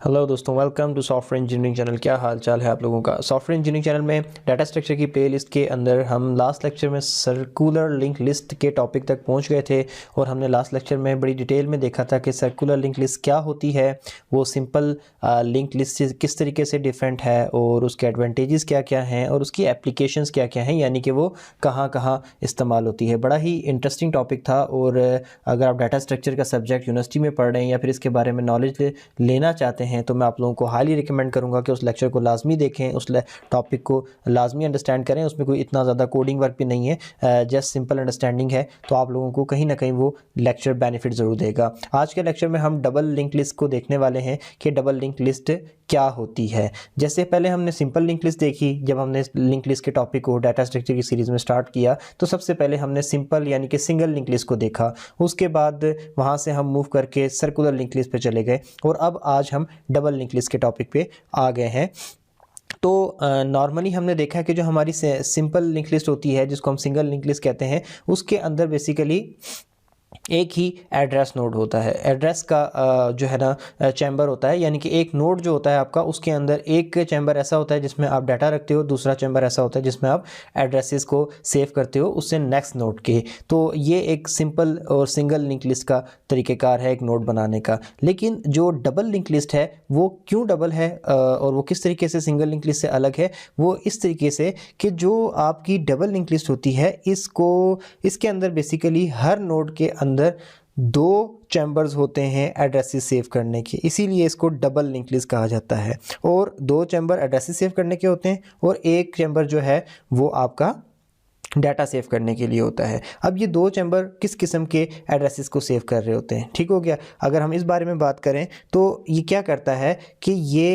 Hello दोस्तों, welcome to software engineering channel. क्या हाल चाल है आप लोगों का। सॉफ्टवेयर इंजीनियरिंग चैनल में डाटा स्ट्रक्चर की प्लेलिस्ट के अंदर हम लास्ट लेक्चर में सर्कुलर लिंक लिस्ट के टॉपिक तक पहुंच गए थे और हमने लास्ट लेक्चर में बड़ी डिटेल में देखा था कि सर्कुलर लिंक लिस्ट क्या होती है, वो सिंपल लिंक लिस्ट से किस तरीके से डिफरेंट है और उसके एडवांटेजेस क्या क्या हैं और उसकी एप्लीकेशंस क्या क्या हैं, यानी कि वो कहाँ कहाँ इस्तेमाल होती है। बड़ा ही इंटरेस्टिंग टॉपिक था और अगर आप डाटा स्ट्रक्चर का सब्जेक्ट यूनिवर्सिटी में पढ़ रहे हैं या फिर इसके बारे में नॉलेज लेना चाहते हैं तो मैं आप लोगों को हाईली रिकमेंड करूंगा कि उस लेक्चर को लाजमी देखें, उस टॉपिक को लाजमी अंडरस्टैंड करें। उसमें कोई इतना ज़्यादा कोडिंग वर्क भी नहीं है, जस्ट सिंपल अंडरस्टैंडिंग है, तो आप लोगों को कहीं ना कहीं वो लेक्चर बेनिफिट ज़रूर देगा। आज के लेक्चर में हम डबल लिंक लिस्ट को देखने वाले हैं कि डबल लिंक लिस्ट क्या होती है। जैसे पहले हमने सिंपल लिंक लिस्ट देखी, जब हमने लिंक लिस्ट के टॉपिक को डाटा स्ट्रक्चर की सीरीज़ में स्टार्ट किया तो सबसे पहले हमने सिंपल यानी कि सिंगल लिंक लिस्ट को देखा। उसके बाद वहाँ से हम मूव करके सर्कुलर लिंक लिस्ट पे चले गए और अब आज हम डबल लिंक लिस्ट के टॉपिक पे आ गए हैं। तो नॉर्मली हमने देखा है कि जो हमारी सिंपल लिंक लिस्ट होती है, जिसको हम सिंगल लिंक लिस्ट कहते हैं, उसके अंदर बेसिकली एक ही एड्रेस नोड होता है। एड्रेस का जो है ना चैम्बर होता है, यानी कि एक नोड जो होता है आपका, उसके अंदर एक चैम्बर ऐसा होता है जिसमें आप डाटा रखते हो, दूसरा चैम्बर ऐसा होता है जिसमें आप एड्रेसेस को सेव करते हो उससे नेक्स्ट नोड के। तो ये एक सिंपल और सिंगल लिंक लिस्ट का तरीक़ेकार है एक नोड बनाने का। लेकिन जो डबल लिंक लिस्ट है वो क्यों डबल है और वो किस तरीके से सिंगल लिंक लिस्ट से अलग है, वो इस तरीके से कि जो आपकी डबल लिंक लिस्ट होती है इसके अंदर बेसिकली हर नोड के अंदर दो चैम्बर्स होते हैं एड्रेसेस सेव करने के, इसीलिए इसको डबल लिंक लिस्ट कहा जाता है। और दो चैम्बर एड्रेसेस सेव करने के होते हैं और एक चैम्बर जो है वो आपका डाटा सेव करने के लिए होता है। अब ये दो चैम्बर किस किस्म के एड्रेसेस को सेव कर रहे होते हैं, ठीक हो गया। अगर हम इस बारे में बात करें तो ये क्या करता है कि ये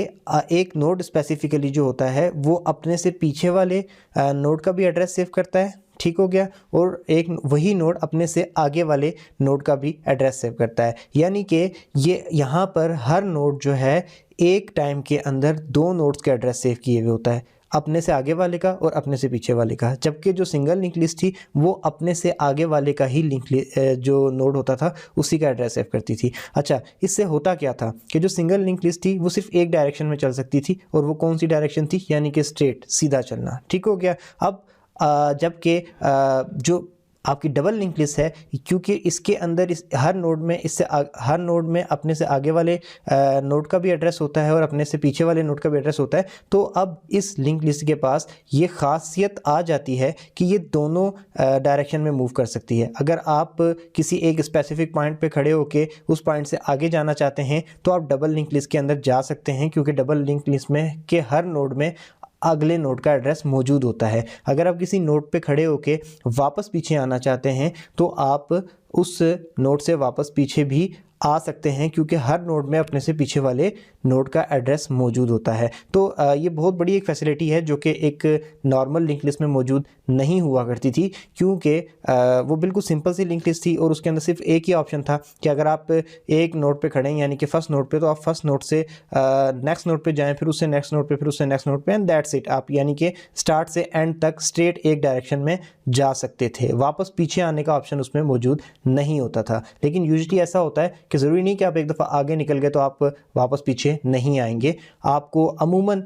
एक नोड स्पेसिफिकली जो होता है वो अपने से पीछे वाले नोड का भी एड्रेस सेव करता है, ठीक हो गया, और एक वही नोड अपने से आगे वाले नोड का भी एड्रेस सेव करता है। यानी कि ये यहाँ पर हर नोड जो है एक टाइम के अंदर दो नोड्स के एड्रेस सेव किए हुए होता है, अपने से आगे वाले का और अपने से पीछे वाले का। जबकि जो सिंगल लिंक लिस्ट थी वो अपने से आगे वाले का ही जो नोड होता था उसी का एड्रेस सेव करती थी। अच्छा, इससे होता क्या था कि जो सिंगल लिंक लिस्ट थी वो सिर्फ एक डायरेक्शन में चल सकती थी, और वो कौन सी डायरेक्शन थी, यानी कि स्ट्रेट सीधा चलना, ठीक हो गया। अब जबकि जो आपकी डबल लिंक लिस्ट है, क्योंकि इसके अंदर हर नोड में अपने से आगे वाले नोड का भी एड्रेस होता है और अपने से पीछे वाले नोड का भी एड्रेस होता है, तो अब इस लिंक लिस्ट के पास ये खासियत आ जाती है कि ये दोनों डायरेक्शन में मूव कर सकती है। अगर आप किसी एक स्पेसिफिक पॉइंट पे खड़े होकर उस पॉइंट से आगे जाना चाहते हैं तो आप डबल लिंक लिस्ट के अंदर जा सकते हैं, क्योंकि डबल लिंक लिस्ट में के हर नोड में अगले नोड का एड्रेस मौजूद होता है। अगर आप किसी नोड पे खड़े होके वापस पीछे आना चाहते हैं तो आप उस नोड से वापस पीछे भी आ सकते हैं, क्योंकि हर नोड में अपने से पीछे वाले नोड का एड्रेस मौजूद होता है। तो ये बहुत बड़ी एक फैसिलिटी है जो कि एक नॉर्मल लिंक लिस्ट में मौजूद नहीं हुआ करती थी, क्योंकि वो बिल्कुल सिंपल सी लिंक लिस्ट थी और उसके अंदर सिर्फ एक ही ऑप्शन था कि अगर आप एक नोड पे खड़े हैं यानी कि फर्स्ट नोड पे, तो आप फर्स्ट नोड से नेक्स्ट नोड पे जाएं, फिर उससे नेक्स्ट नोड पे, फिर उससे नेक्स्ट नोड पे, एंड दैट्स इट। आप यानी कि स्टार्ट से एंड तक स्ट्रेट एक डायरेक्शन में जा सकते थे, वापस पीछे आने का ऑप्शन उसमें मौजूद नहीं होता था। लेकिन यूजुअली ऐसा होता है कि ज़रूरी नहीं कि आप एक दफ़ा आगे निकल गए तो आप वापस पीछे नहीं आएंगे, आपको अमूमन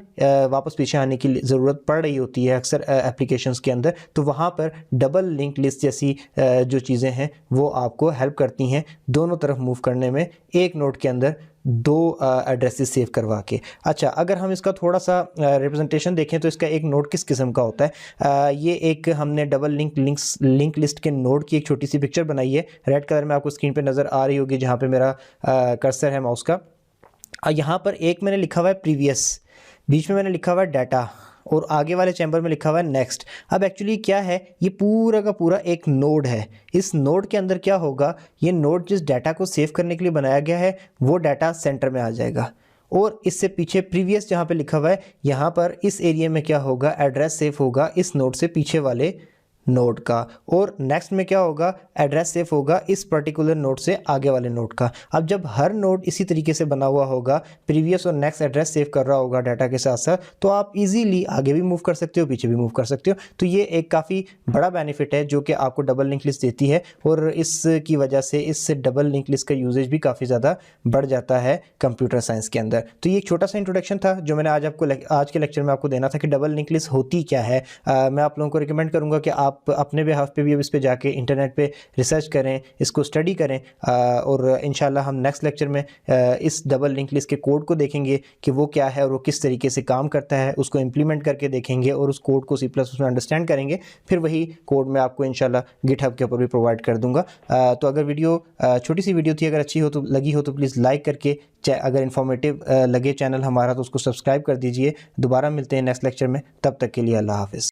वापस पीछे आने की ज़रूरत पड़ रही होती है अक्सर एप्लीकेशंस के अंदर। तो वहाँ पर डबल लिंक लिस्ट जैसी जो चीज़ें हैं वो आपको हेल्प करती हैं दोनों तरफ मूव करने में, एक नोड के अंदर दो एड्रेसेस सेव करवा के। अच्छा, अगर हम इसका थोड़ा सा रिप्रेजेंटेशन देखें तो इसका एक नोड किस किस्म का होता है, ये एक हमने डबल लिंक लिस्ट के नोड की एक छोटी सी पिक्चर बनाई है, रेड कलर में आपको स्क्रीन पे नज़र आ रही होगी जहाँ पे मेरा कर्सर है माउस का। यहाँ पर एक मैंने लिखा हुआ है प्रीवियस, बीच में मैंने लिखा हुआ है डाटा, और आगे वाले चैम्बर में लिखा हुआ है नेक्स्ट। अब एक्चुअली क्या है, ये पूरा का पूरा एक नोड है। इस नोड के अंदर क्या होगा, ये नोड जिस डाटा को सेव करने के लिए बनाया गया है वो डाटा सेंटर में आ जाएगा, और इससे पीछे प्रीवियस जहाँ पे लिखा हुआ है यहाँ पर इस एरिया में क्या होगा, एड्रेस सेव होगा इस नोड से पीछे वाले नोड का, और नेक्स्ट में क्या होगा, एड्रेस सेफ होगा इस पर्टिकुलर नोड से आगे वाले नोड का। अब जब हर नोड इसी तरीके से बना हुआ होगा, प्रीवियस और नेक्स्ट एड्रेस सेव कर रहा होगा डाटा के साथ साथ, तो आप इजीली आगे भी मूव कर सकते हो, पीछे भी मूव कर सकते हो। तो ये एक काफ़ी बड़ा बेनिफिट है जो कि आपको डबल लिंक लिस्ट देती है, और इसकी वजह से इस डबल लिंक लिस्ट का यूजेज भी काफ़ी ज़्यादा बढ़ जाता है कंप्यूटर साइंस के अंदर। तो ये एक छोटा सा इंट्रोडक्शन था जो मैंने आज के लेक्चर में आपको देना था कि डबल लिंक लिस्ट होती क्या है। मैं आप लोगों को रिकमेंड करूँगा कि आप अपने बिहाफ पे भी अब इस पे जाके इंटरनेट पे रिसर्च करें, इसको स्टडी करें, और इंशाल्लाह हम नेक्स्ट लेक्चर में इस डबल लिंक लिस्ट के कोड को देखेंगे कि वो क्या है और वो किस तरीके से काम करता है, उसको इम्प्लीमेंट करके देखेंगे और उस कोड को C++ में अंडरस्टैंड करेंगे। फिर वही कोड मैं आपको इंशाल्लाह गिटहब के ऊपर भी प्रोवाइड कर दूंगा। तो अगर वीडियो छोटी सी वीडियो थी, अगर अच्छी हो तो लगी हो तो प्लीज़ लाइक करके, अगर इन्फॉर्मेटिव लगे चैनल हमारा तो उसको सब्सक्राइब कर दीजिए। दोबारा मिलते हैं नेक्स्ट लेक्चर में, तब तक के लिए अल्लाह हाफिज़।